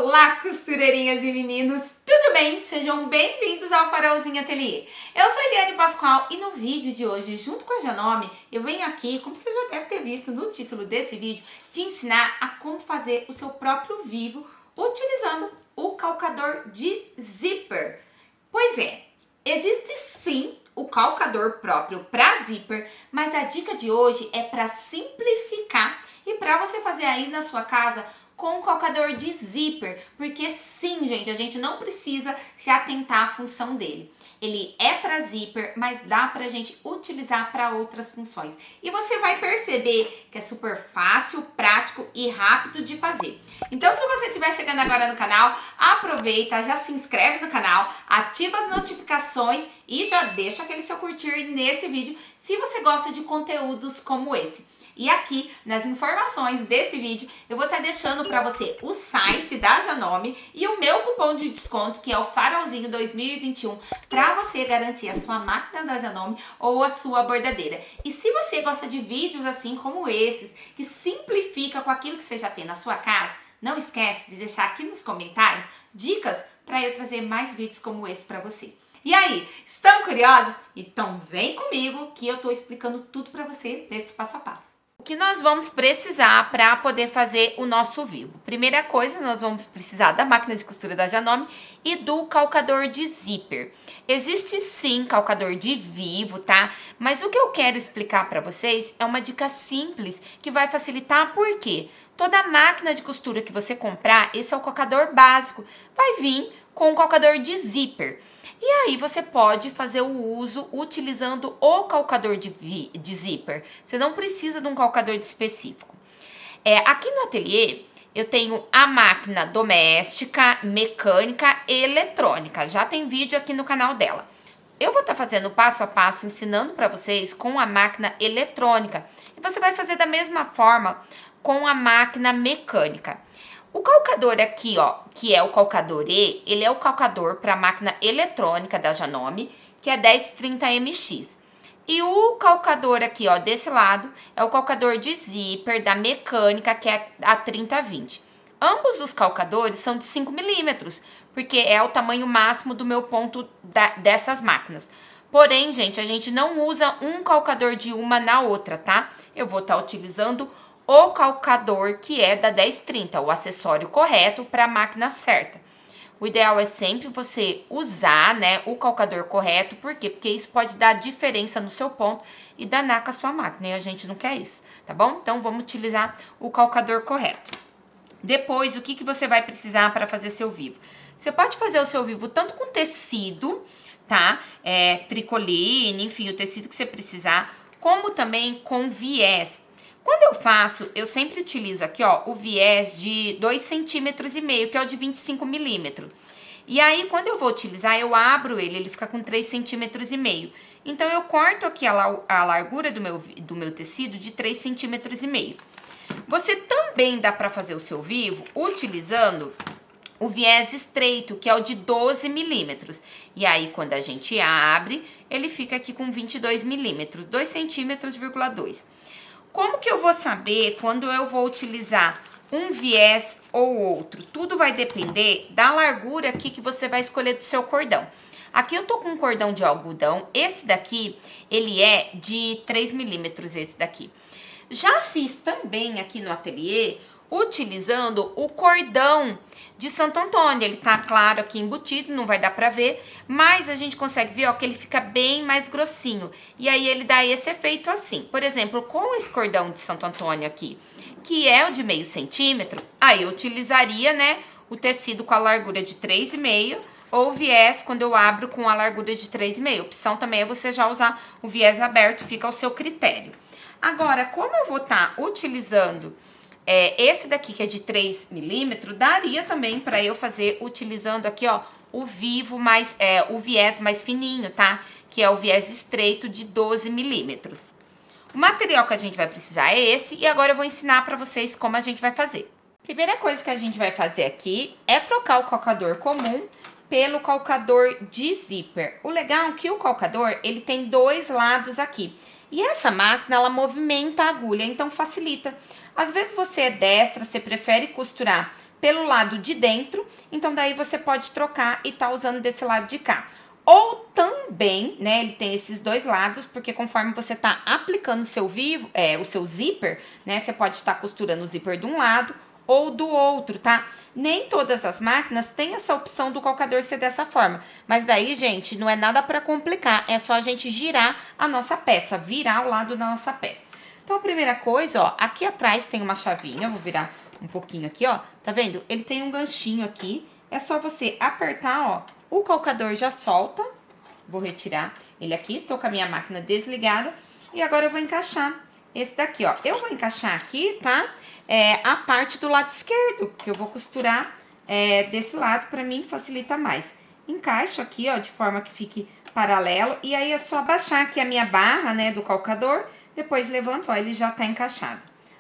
Olá, costureirinhas e meninos, tudo bem? Sejam bem-vindos ao Farolzinho Ateliê. Eu sou Eliane Pascoal e no vídeo de hoje, junto com a Janome, eu venho aqui, como você já deve ter visto no título desse vídeo, te ensinar a como fazer o seu próprio vivo utilizando o calcador de zíper. Pois é, existe sim o calcador próprio para zíper, mas a dica de hoje é para simplificar e para você fazer aí na sua casa com o calcador de zíper, porque sim, gente, a gente não precisa se atentar à função dele. Ele é para zíper, mas dá pra gente utilizar para outras funções. E você vai perceber que é super fácil, prático e rápido de fazer. Então, se você estiver chegando agora no canal, aproveita, já se inscreve no canal, ativa as notificações e já deixa aquele seu curtir nesse vídeo se você gosta de conteúdos como esse. E aqui, nas informações desse vídeo, eu vou estar deixando para você o site da Janome e o meu cupom de desconto, que é o Farolzinho 2021, para você garantir a sua máquina da Janome ou a sua bordadeira. E se você gosta de vídeos assim como esses, que simplifica com aquilo que você já tem na sua casa, não esquece de deixar aqui nos comentários dicas para eu trazer mais vídeos como esse para você. E aí, estão curiosos? Então vem comigo que eu estou explicando tudo para você nesse passo a passo. O que nós vamos precisar para poder fazer o nosso vivo? Primeira coisa, nós vamos precisar da máquina de costura da Janome e do calcador de zíper. Existe sim calcador de vivo, tá? Mas o que eu quero explicar para vocês é uma dica simples que vai facilitar, por quê? Toda máquina de costura que você comprar, esse é o calcador básico, vai vir com o calcador de zíper. E aí você pode fazer o uso utilizando o calcador de zíper. Você não precisa de um calcador específico. Aqui no ateliê eu tenho a máquina doméstica, mecânica e eletrônica. Já tem vídeo aqui no canal dela. Eu vou estar fazendo passo a passo, ensinando para vocês com a máquina eletrônica. E você vai fazer da mesma forma com a máquina mecânica. O calcador aqui, ó, que é o calcador E, ele é o calcador para a máquina eletrônica da Janome, que é 1030MX. E o calcador aqui, ó, desse lado, é o calcador de zíper da mecânica, que é a 3020. Ambos os calcadores são de 5 milímetros, porque é o tamanho máximo do meu ponto dessas máquinas. Porém, gente, a gente não usa um calcador de uma na outra, tá? Eu vou estar utilizando o calcador que é da 1030, o acessório correto para a máquina certa. O ideal é sempre você usar, né, o calcador correto, por quê? Porque isso pode dar diferença no seu ponto e danar com a sua máquina, e a gente não quer isso, tá bom? Então, vamos utilizar o calcador correto. Depois, o que você vai precisar para fazer seu vivo? Você pode fazer o seu vivo tanto com tecido, tá? Tricoline, enfim, o tecido que você precisar, como também com viés. Quando eu faço, eu sempre utilizo aqui, ó, o viés de 2,5 cm, que é o de 25 milímetros. E aí, quando eu vou utilizar, eu abro ele fica com 3,5 cm. Então, eu corto aqui a largura do meu tecido de 3,5 cm. Você também dá para fazer o seu vivo utilizando o viés estreito, que é o de 12 milímetros. E aí, quando a gente abre, ele fica aqui com 22 milímetros, 2,2 cm. Como que eu vou saber quando eu vou utilizar um viés ou outro? Tudo vai depender da largura aqui que você vai escolher do seu cordão. Aqui eu tô com um cordão de algodão, esse daqui, ele é de 3 milímetros, esse daqui. Já fiz também aqui no ateliê, utilizando o cordão de Santo Antônio. Ele tá claro aqui embutido, não vai dar pra ver, mas a gente consegue ver, ó, que ele fica bem mais grossinho. E aí ele dá esse efeito assim. Por exemplo, com esse cordão de Santo Antônio aqui, que é o de meio centímetro, aí eu utilizaria, né, o tecido com a largura de 3,5 ou o viés quando eu abro com a largura de 3,5. Opção também é você já usar o viés aberto, fica ao seu critério. Agora, como eu vou estar utilizando esse daqui que é de 3 milímetros, daria também para eu fazer utilizando aqui, ó, o vivo mais, o viés mais fininho, tá? Que é o viés estreito de 12 milímetros. O material que a gente vai precisar é esse e agora eu vou ensinar para vocês como a gente vai fazer. Primeira coisa que a gente vai fazer aqui é trocar o calcador comum pelo calcador de zíper. O legal é que o calcador, ele tem dois lados aqui. E essa máquina, ela movimenta a agulha, então facilita. Às vezes você é destra, você prefere costurar pelo lado de dentro, então daí você pode trocar e tá usando desse lado de cá. Ou também, né, ele tem esses dois lados, porque conforme você tá aplicando o seu o seu zíper, né, você pode estar costurando o zíper de um lado ou do outro, tá? Nem todas as máquinas têm essa opção do calcador ser dessa forma. Mas daí, gente, não é nada para complicar, é só a gente girar a nossa peça, virar o lado da nossa peça. Então, a primeira coisa, ó, aqui atrás tem uma chavinha, vou virar um pouquinho aqui, ó, tá vendo? Ele tem um ganchinho aqui, é só você apertar, ó, o calcador já solta. Vou retirar ele aqui, tô com a minha máquina desligada e agora eu vou encaixar esse daqui, ó. Eu vou encaixar aqui, tá? A parte do lado esquerdo, que eu vou costurar desse lado, pra mim facilita mais. Encaixo aqui, ó, de forma que fique paralelo e aí é só abaixar aqui a minha barra, né, do calcador, depois levanto, ó, ele já tá encaixado.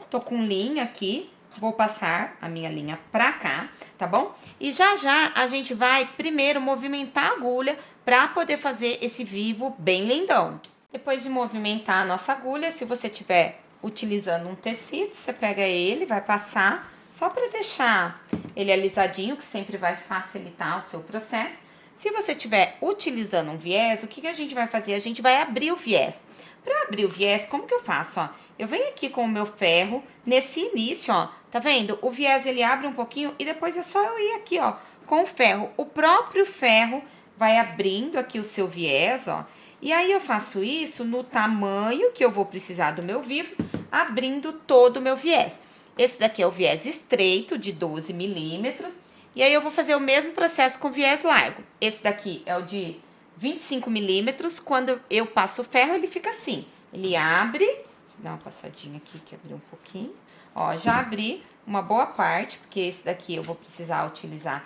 Tô com linha aqui. Vou passar a minha linha pra cá, tá bom? E já já a gente vai primeiro movimentar a agulha pra poder fazer esse vivo bem lindão. Depois de movimentar a nossa agulha, se você estiver utilizando um tecido, você pega ele, vai passar, só pra deixar ele alisadinho, que sempre vai facilitar o seu processo. Se você estiver utilizando um viés, o que a gente vai fazer? A gente vai abrir o viés. Pra abrir o viés, como que eu faço, ó? Eu venho aqui com o meu ferro, nesse início, ó, tá vendo? O viés, ele abre um pouquinho e depois é só eu ir aqui, ó, com o ferro. O próprio ferro vai abrindo aqui o seu viés, ó. E aí, eu faço isso no tamanho que eu vou precisar do meu vivo, abrindo todo o meu viés. Esse daqui é o viés estreito, de 12 milímetros. E aí, eu vou fazer o mesmo processo com o viés largo. Esse daqui é o de 25 milímetros. Quando eu passo o ferro, ele fica assim. Ele abre... Dá uma passadinha aqui que abriu um pouquinho. Ó, já abri uma boa parte, porque esse daqui eu vou precisar utilizar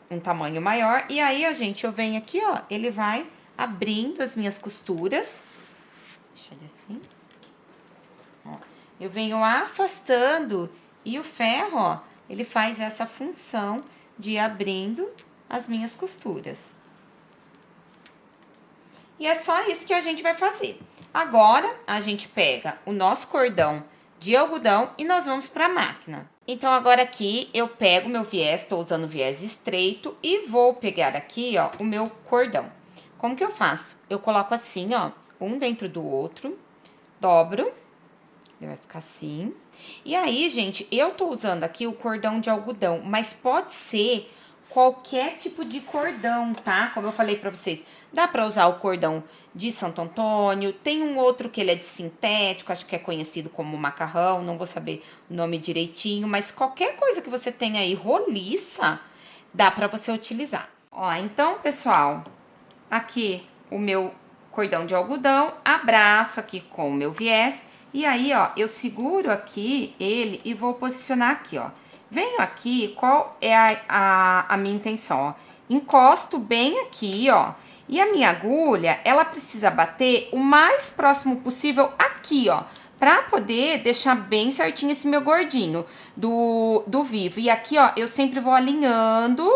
um tamanho maior. E aí, gente, eu venho aqui, ó, ele vai abrindo as minhas costuras. Deixa ele assim. Ó, eu venho afastando e o ferro, ó, ele faz essa função de ir abrindo as minhas costuras. E é só isso que a gente vai fazer. Agora, a gente pega o nosso cordão de algodão e nós vamos para a máquina. Então, agora aqui eu pego meu viés, estou usando viés estreito e vou pegar aqui, ó, o meu cordão. Como que eu faço? Eu coloco assim, ó, um dentro do outro, dobro, ele vai ficar assim. E aí, gente, eu tô usando aqui o cordão de algodão, mas pode ser qualquer tipo de cordão, tá? Como eu falei pra vocês, dá pra usar o cordão de Santo Antônio, tem um outro que ele é de sintético, acho que é conhecido como macarrão, não vou saber o nome direitinho, mas qualquer coisa que você tenha aí roliça, dá pra você utilizar. Ó, então, pessoal, aqui o meu cordão de algodão, abraço aqui com o meu viés, e aí, ó, eu seguro aqui ele e vou posicionar aqui, ó. Venho aqui, qual é a minha intenção, ó? Encosto bem aqui, ó. E a minha agulha, ela precisa bater o mais próximo possível aqui, ó. Pra poder deixar bem certinho esse meu gordinho do vivo. E aqui, ó, eu sempre vou alinhando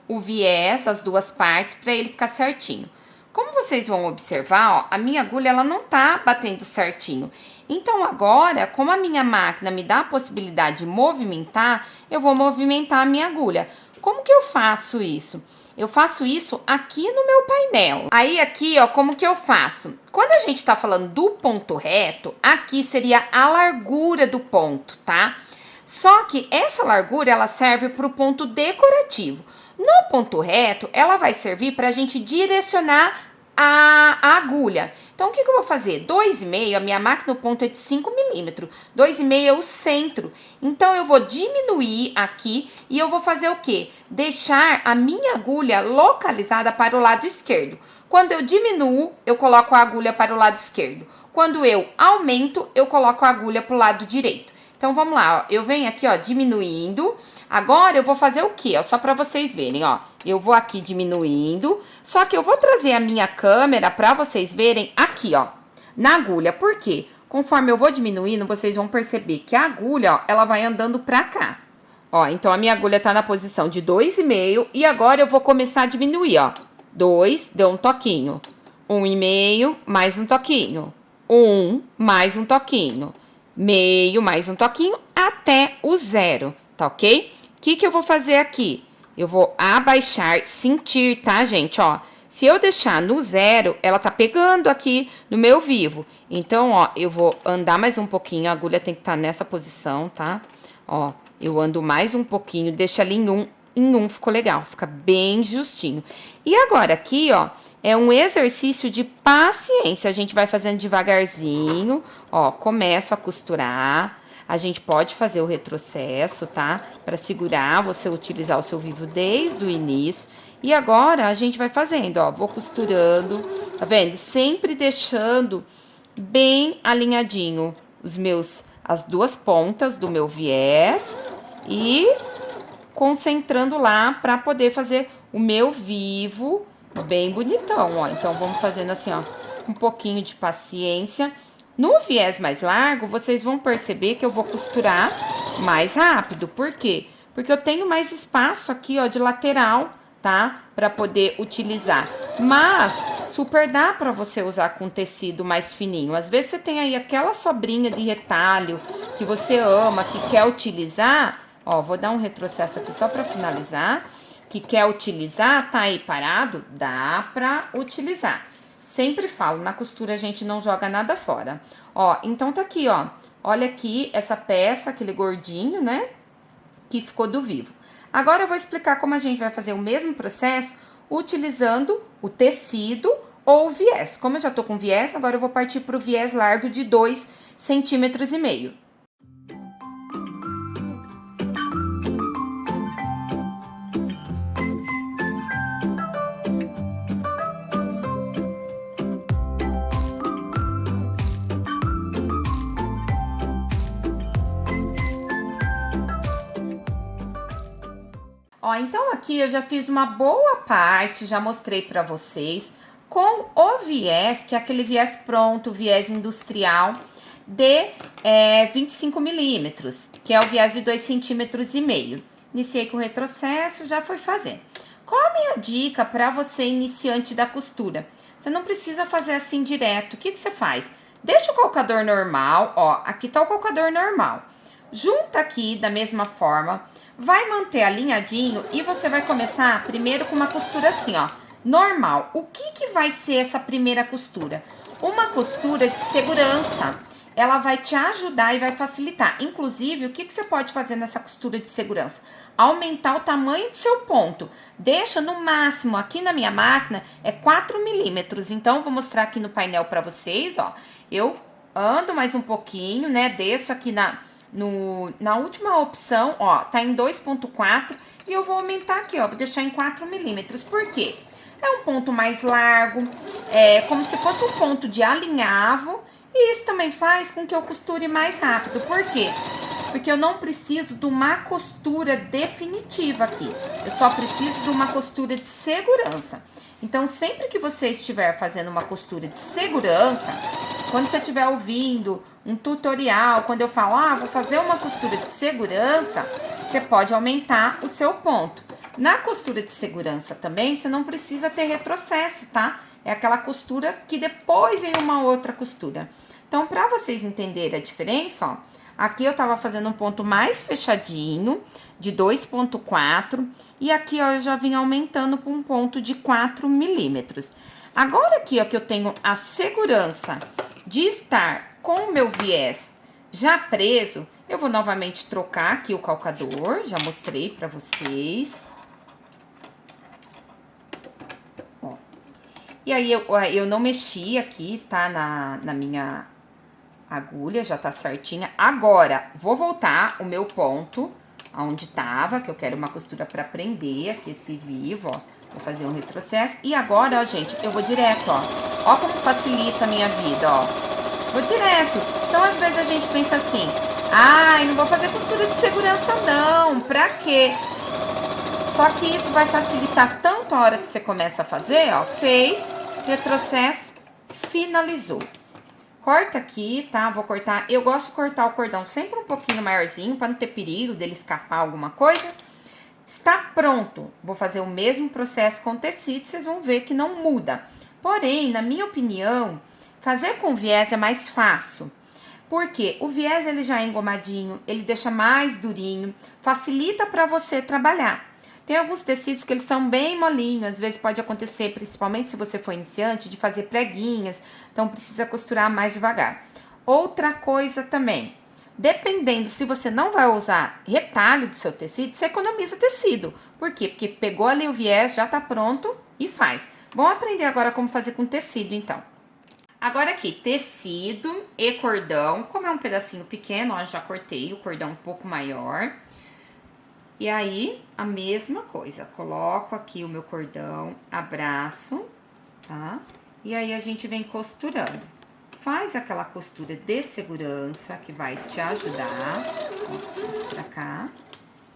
o viés, as duas partes, pra ele ficar certinho. Como vocês vão observar, ó, a minha agulha, ela não tá batendo certinho. Então, agora, como a minha máquina me dá a possibilidade de movimentar, eu vou movimentar a minha agulha. Como que eu faço isso? Eu faço isso aqui no meu painel. Aí, aqui, ó, como que eu faço? Quando a gente tá falando do ponto reto, aqui seria a largura do ponto, tá? Só que essa largura, ela serve para o ponto decorativo. No ponto reto, ela vai servir para a gente direcionar a agulha. Então, o que eu vou fazer? 2,5, a minha máquina, o ponto é de 5 milímetros. 2,5 é o centro. Então, eu vou diminuir aqui e eu vou fazer o quê? Deixar a minha agulha localizada para o lado esquerdo. Quando eu diminuo, eu coloco a agulha para o lado esquerdo. Quando eu aumento, eu coloco a agulha para o lado direito. Então, vamos lá, ó. Eu venho aqui, ó, diminuindo. Agora, eu vou fazer o quê? Ó, só para vocês verem, ó. Eu vou aqui diminuindo, só que eu vou trazer a minha câmera para vocês verem aqui, ó, na agulha. Por quê? Conforme eu vou diminuindo, vocês vão perceber que a agulha, ó, ela vai andando pra cá. Ó, então a minha agulha tá na posição de 2,5 e agora eu vou começar a diminuir, ó. 2, deu um toquinho. 1,5, mais um toquinho. 1, mais um toquinho. Meio, mais um toquinho, até o 0, tá ok? que eu vou fazer aqui? Eu vou abaixar, sentir, tá, gente? Ó, se eu deixar no 0, ela tá pegando aqui no meu vivo. Então, ó, eu vou andar mais um pouquinho, a agulha tem que estar nessa posição, tá? Ó, eu ando mais um pouquinho, deixa ali em um ficou legal, fica bem justinho. E agora aqui, ó, é um exercício de paciência, a gente vai fazendo devagarzinho, ó, começo a costurar. A gente pode fazer o retrocesso, tá? Para segurar, você utilizar o seu vivo desde o início. E agora a gente vai fazendo, ó, vou costurando, tá vendo? Sempre deixando bem alinhadinho as duas pontas do meu viés e concentrando lá para poder fazer o meu vivo bem bonitão, ó. Então, vamos fazendo assim, ó, um pouquinho de paciência. No viés mais largo, vocês vão perceber que eu vou costurar mais rápido. Por quê? Porque eu tenho mais espaço aqui, ó, de lateral, tá? Para poder utilizar. Mas, super dá para você usar com tecido mais fininho. Às vezes, você tem aí aquela sobrinha de retalho que você ama, que quer utilizar. Ó, vou dar um retrocesso aqui só para finalizar. Que quer utilizar, tá aí parado? Dá para utilizar. Sempre falo, na costura a gente não joga nada fora. Ó, então tá aqui, ó. Olha aqui essa peça, aquele gordinho, né? Que ficou do vivo. Agora eu vou explicar como a gente vai fazer o mesmo processo utilizando o tecido ou o viés. Como eu já tô com viés, agora eu vou partir pro viés largo de 2,5 centímetros. Ó, então aqui eu já fiz uma boa parte, já mostrei pra vocês, com o viés, que é aquele viés pronto, viés industrial, de 25 milímetros, que é o viés de 2,5 centímetros. Iniciei com o retrocesso, já foi fazendo. Qual a minha dica para você iniciante da costura? Você não precisa fazer assim direto. O que você faz? Deixa o colcador normal, ó, aqui tá o colcador normal. Junta aqui da mesma forma, vai manter alinhadinho e você vai começar primeiro com uma costura assim, ó, normal. O que vai ser essa primeira costura? Uma costura de segurança. Ela vai te ajudar e vai facilitar. Inclusive, o que você pode fazer nessa costura de segurança? Aumentar o tamanho do seu ponto. Deixa no máximo, aqui na minha máquina, é 4 milímetros. Então, vou mostrar aqui no painel pra vocês, ó. Eu ando mais um pouquinho, né? Desço aqui na última opção, ó, tá em 2,4 e eu vou aumentar aqui, ó, vou deixar em 4 milímetros. Por quê? É um ponto mais largo, é como se fosse um ponto de alinhavo e isso também faz com que eu costure mais rápido. Por quê? Porque eu não preciso de uma costura definitiva aqui, eu só preciso de uma costura de segurança. Então, sempre que você estiver fazendo uma costura de segurança, quando você estiver ouvindo um tutorial, quando eu falo, vou fazer uma costura de segurança, você pode aumentar o seu ponto. Na costura de segurança também, você não precisa ter retrocesso, tá? É aquela costura que depois vem uma outra costura. Então, para vocês entenderem a diferença, ó, aqui eu tava fazendo um ponto mais fechadinho, de 2,4, e aqui, ó, eu já vim aumentando para um ponto de 4 milímetros. Agora aqui, ó, que eu tenho a segurança de estar com o meu viés já preso, eu vou novamente trocar aqui o calcador, já mostrei pra vocês. Ó. E aí, eu não mexi aqui, tá, na minha agulha, já tá certinha. Agora, vou voltar o meu ponto aonde tava, que eu quero uma costura pra prender aqui esse vivo, ó. Vou fazer um retrocesso. E agora, ó, gente, eu vou direto, ó. Ó como facilita a minha vida, ó. Vou direto. Então, às vezes, a gente pensa assim, não vou fazer costura de segurança, não. Pra quê? Só que isso vai facilitar tanto a hora que você começa a fazer, ó. Fez, retrocesso, finalizou. Corta aqui, tá? Vou cortar. Eu gosto de cortar o cordão sempre um pouquinho maiorzinho, pra não ter perigo dele escapar alguma coisa. Está pronto. Vou fazer o mesmo processo com tecido, vocês vão ver que não muda. Porém, na minha opinião, fazer com viés é mais fácil. Porque o viés ele já é engomadinho, ele deixa mais durinho, facilita para você trabalhar. Tem alguns tecidos que eles são bem molinhos, às vezes pode acontecer, principalmente se você for iniciante, de fazer preguinhas, então precisa costurar mais devagar. Outra coisa também, dependendo se você não vai usar retalho do seu tecido, você economiza tecido. Por quê? Porque pegou ali o viés, já tá pronto e faz. Vamos aprender agora como fazer com tecido, então. Agora aqui, tecido e cordão, como é um pedacinho pequeno, ó, já cortei o cordão um pouco maior. E aí, a mesma coisa, coloco aqui o meu cordão, abraço, tá? E aí, a gente vem costurando. Faz aquela costura de segurança que vai te ajudar, ó, isso pra cá.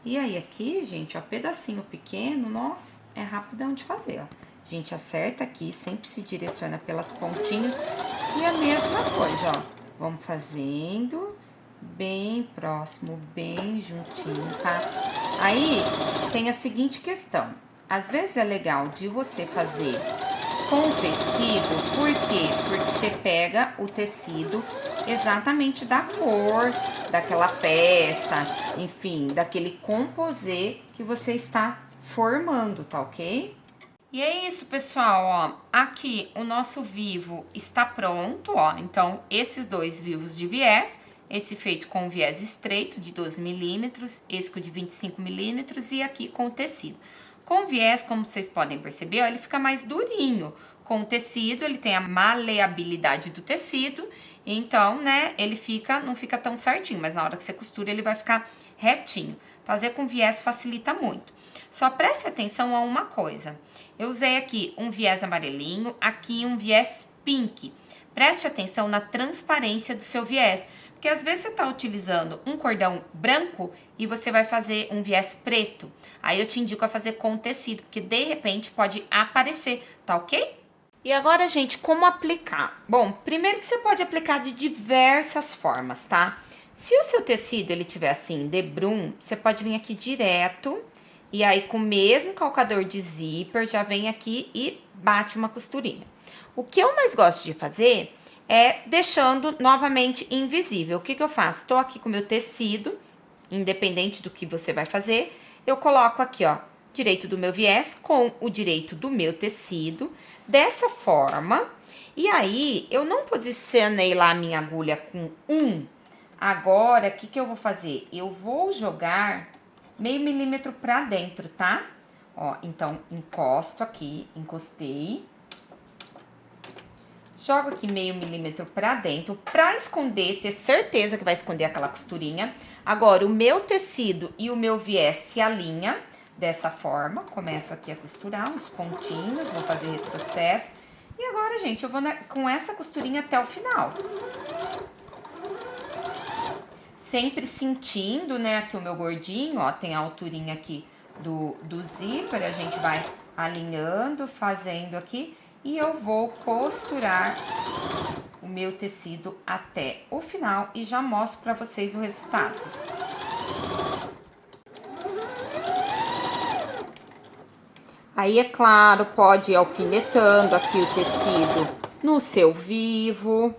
E aí, aqui, gente, ó, pedacinho pequeno, nossa, é rapidão de fazer, ó. A gente acerta aqui, sempre se direciona pelas pontinhas. E a mesma coisa, ó, vamos fazendo bem próximo, bem juntinho, tá? Aí, tem a seguinte questão. Às vezes é legal de você fazer com o tecido, por quê? Porque você pega o tecido exatamente da cor daquela peça, enfim, daquele composê que você está formando, tá ok? E é isso, pessoal, ó, aqui o nosso vivo está pronto, ó, então esses dois vivos de viés, esse feito com viés estreito de 12 milímetros, esse com de 25 milímetros e aqui com o tecido. Com o viés, como vocês podem perceber, ó, ele fica mais durinho. Com o tecido, ele tem a maleabilidade do tecido, então, né, ele não fica tão certinho, mas na hora que você costura ele vai ficar retinho. Fazer com viés facilita muito. Só preste atenção a uma coisa. Eu usei aqui um viés amarelinho, aqui um viés pink. Preste atenção na transparência do seu viés, porque às vezes você está utilizando um cordão branco e você vai fazer um viés preto. Aí eu te indico a fazer com tecido, porque de repente pode aparecer, tá ok? E agora, gente, como aplicar? Bom, primeiro que você pode aplicar de diversas formas, tá? Se o seu tecido ele tiver assim, de brum, você pode vir aqui direto e aí com o mesmo calcador de zíper já vem aqui e bate uma costurinha. O que eu mais gosto de fazer é deixando novamente invisível. O que eu faço? Tô aqui com o meu tecido, independente do que você vai fazer, eu coloco aqui, ó, direito do meu viés com o direito do meu tecido, dessa forma. E aí, eu não posicionei lá a minha agulha com Agora, o que eu vou fazer? Eu vou jogar meio milímetro pra dentro, tá? Ó, então, encosto aqui, encostei. Jogo aqui meio milímetro pra dentro, pra esconder, ter certeza que vai esconder aquela costurinha. Agora, o meu tecido e o meu viés se alinha dessa forma. Começo aqui a costurar uns pontinhos, vou fazer retrocesso. E agora, gente, eu vou com essa costurinha até o final. Sempre sentindo, né, aqui o meu gordinho, ó, tem a alturinha aqui do zíper, a gente vai alinhando, fazendo aqui. E eu vou costurar o meu tecido até o final e já mostro pra vocês o resultado. Aí, é claro, pode ir alfinetando aqui o tecido no seu vivo.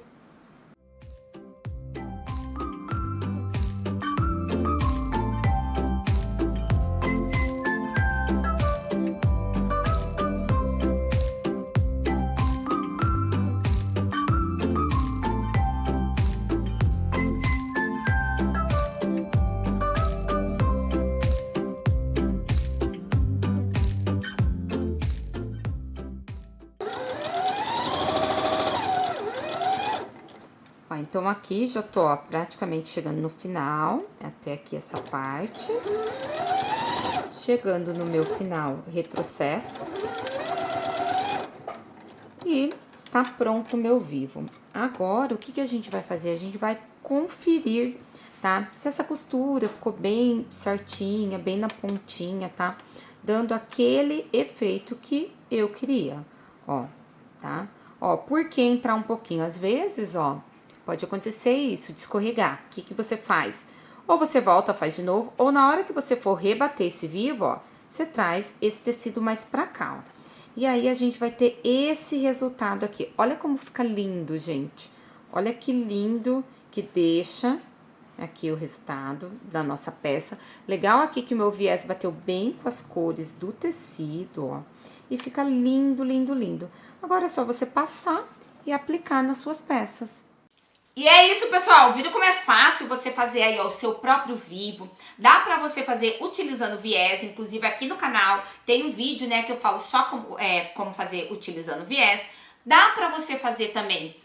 Então, aqui já tô, ó, praticamente chegando no final, até aqui essa parte. Chegando no meu final, retrocesso. E está pronto o meu vivo. Agora, o que a gente vai fazer? A gente vai conferir, tá? Se essa costura ficou bem certinha, bem na pontinha, tá? Dando aquele efeito que eu queria, ó, tá? Ó, por que entrar um pouquinho? Às vezes, ó, pode acontecer isso, de escorregar. O que você faz? Ou você volta, faz de novo, ou na hora que você for rebater esse vivo, ó, você traz esse tecido mais pra cá, ó. E aí, a gente vai ter esse resultado aqui. Olha como fica lindo, gente. Olha que lindo que que deixa aqui o resultado da nossa peça. Legal aqui que o meu viés bateu bem com as cores do tecido, ó. E fica lindo, lindo, lindo. Agora é só você passar e aplicar nas suas peças. E é isso, pessoal. Viram como é fácil você fazer aí, ó, o seu próprio vivo? Dá pra você fazer utilizando viés. Inclusive aqui no canal tem um vídeo, né, que eu falo só como fazer utilizando viés. Dá pra você fazer também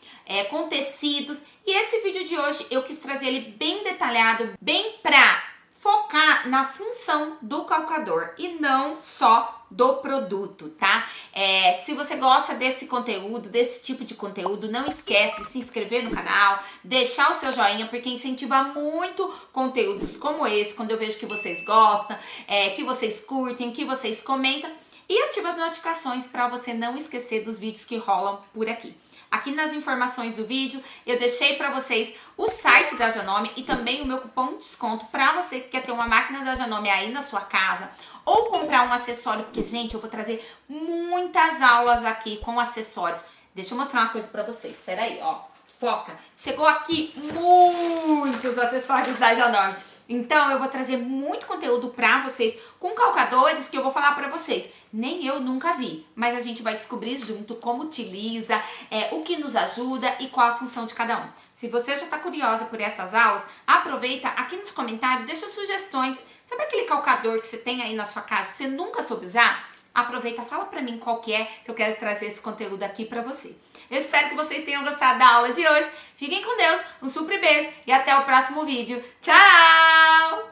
com tecidos. E esse vídeo de hoje eu quis trazer ele bem detalhado, bem pra focar na função do calcador e não só do produto, tá? Se você gosta desse conteúdo, desse tipo de conteúdo, não esquece de se inscrever no canal, deixar o seu joinha, porque incentiva muito conteúdos como esse, quando eu vejo que vocês gostam, que vocês curtem, que vocês comentam, e ativa as notificações para você não esquecer dos vídeos que rolam por aqui. Aqui nas informações do vídeo eu deixei para vocês o site da Janome e também o meu cupom de desconto para você que quer ter uma máquina da Janome aí na sua casa ou comprar um acessório, porque, gente, eu vou trazer muitas aulas aqui com acessórios. Deixa eu mostrar uma coisa para vocês, espera aí, ó, foca. Chegou aqui muitos acessórios da Janome. Então, eu vou trazer muito conteúdo pra vocês com calcadores que eu vou falar pra vocês. Nem eu nunca vi, mas a gente vai descobrir junto como utiliza, o que nos ajuda e qual a função de cada um. Se você já tá curiosa por essas aulas, aproveita aqui nos comentários, deixa sugestões. Sabe aquele calcador que você tem aí na sua casa que você nunca soube usar? Aproveita, fala pra mim qual que eu quero trazer esse conteúdo aqui pra você. Eu espero que vocês tenham gostado da aula de hoje. Fiquem com Deus, um super beijo e até o próximo vídeo. Tchau!